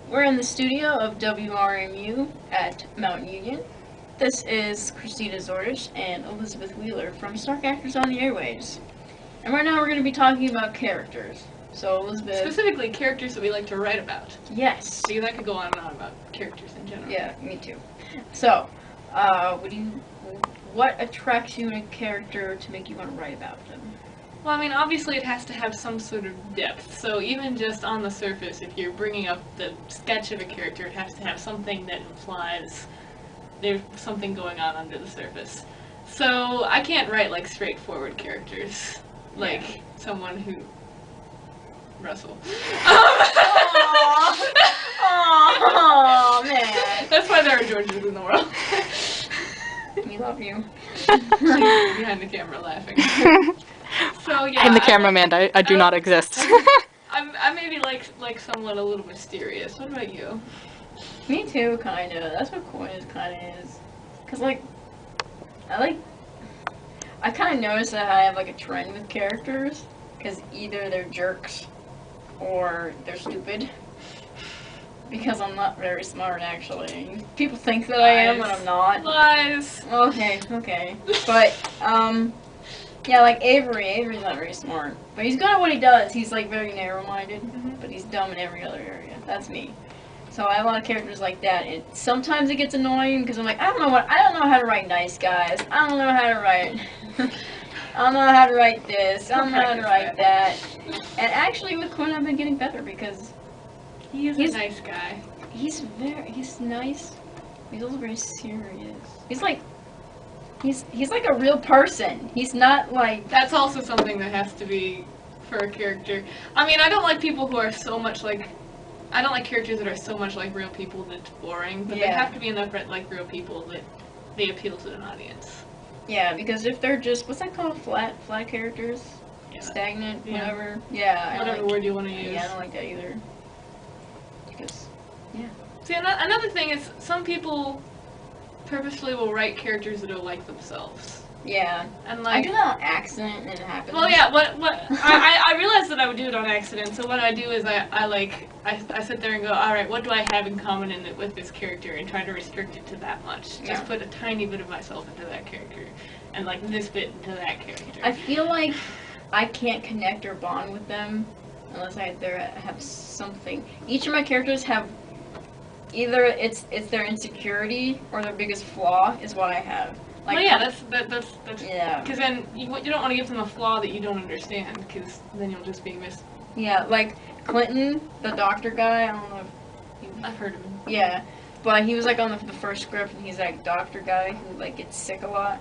We're in the studio of WRMU at Mount Union. This is Kristina Zordish and Elizabeth Wheeler from Stark Actors on the AirWaves. And right now we're going to be talking about characters. So Elizabeth... Specifically characters that we like to write about. Yes. Because I could go on and on about characters in general. Yeah, me too. So, what attracts you in a character to make you want to write about them? Well, I mean, obviously it has to have some sort of depth. So even just on the surface, if you're bringing up the sketch of a character, it has to have something that implies there's something going on under the surface. So I can't write, like, straightforward characters. Like, someone who... Russell. Oh man. That's why there are Georges in the world. We love you. She's behind the camera laughing. So yeah. I'm the cameraman. I do not exist. I maybe like somewhat a little mysterious. What about you? Me too, kind of. That's what Quiz kind of is. Cause I kind of notice that I have like a trend with characters. Cause either they're jerks, or they're stupid. Because I'm not very smart, actually. People think that I am, but I'm not. Lies. Okay. But, yeah, like Avery's not very smart. But he's good at what he does. He's, like, very narrow-minded, but he's dumb in every other area. That's me. So I have a lot of characters like that, and sometimes it gets annoying, because I'm like, I don't know how to write nice guys. I don't know how to write... I don't know how to write this. I don't know how to write that. And actually, with Quinn, I've been getting better, because... He's a nice guy. He's nice. He's also very serious. He's like a real person. He's not like... That's also something that has to be for a character. I mean, I don't like people who are so much like... I don't like characters that are so much like real people that it's boring, but they have to be enough like real people that they appeal to an audience. Yeah, because if they're just... What's that called? Flat characters? Yeah. Stagnant? Yeah. Whatever. Yeah. Whatever word you want to use. Yeah, I don't like that either. Yeah. See, another thing is some people purposefully will write characters that are like themselves. Yeah. And like, I do that on accident and it happens. Well, yeah. I realized that I would do it on accident. So what I do is I sit there and go, all right, what do I have in common with this character, and try to restrict it to that much. Just put a tiny bit of myself into that character, and like this bit into that character. I feel like I can't connect or bond with them unless I have something. Each of my characters have either it's their insecurity or their biggest flaw is what I have. Like, well, yeah, that's yeah. Because then you don't want to give them a flaw that you don't understand, because then you'll just be Yeah, like Clinton, the doctor guy. I don't know if I've heard of him. Yeah, but he was like on the first script, and he's like doctor guy who like gets sick a lot.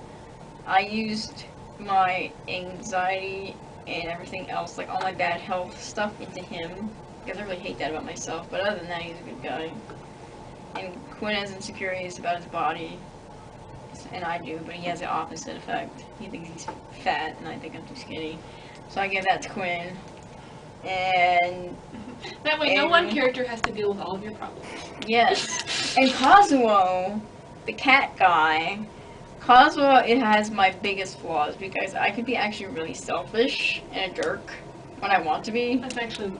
I used my anxiety and everything else, like all my bad health stuff, into him, because I really hate that about myself. But other than that, he's a good guy. And Quinn has insecurities about his body, and I do, but he has the opposite effect. He thinks he's fat, and I think I'm too skinny. So I give that to Quinn. And that way, no one character has to deal with all of your problems. Yes. And Kazuo, the cat guy, it has my biggest flaws, because I could be actually really selfish and a jerk when I want to be. That's actually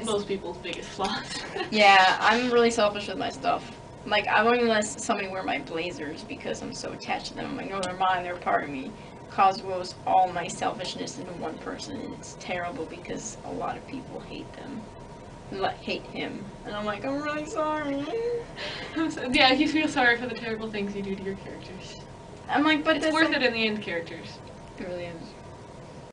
most people's biggest flaws. Yeah, I'm really selfish with my stuff. Like, I won't even let somebody wear my blazers because I'm so attached to them. I'm like, no, they're mine, they're part of me. Kazuo's all my selfishness into one person, and it's terrible because a lot of people hate them. Hate him. And I'm like, I'm really sorry. Yeah, you feel sorry for the terrible things you do to your characters. I'm like, but it's worth it in the end, characters. It really is.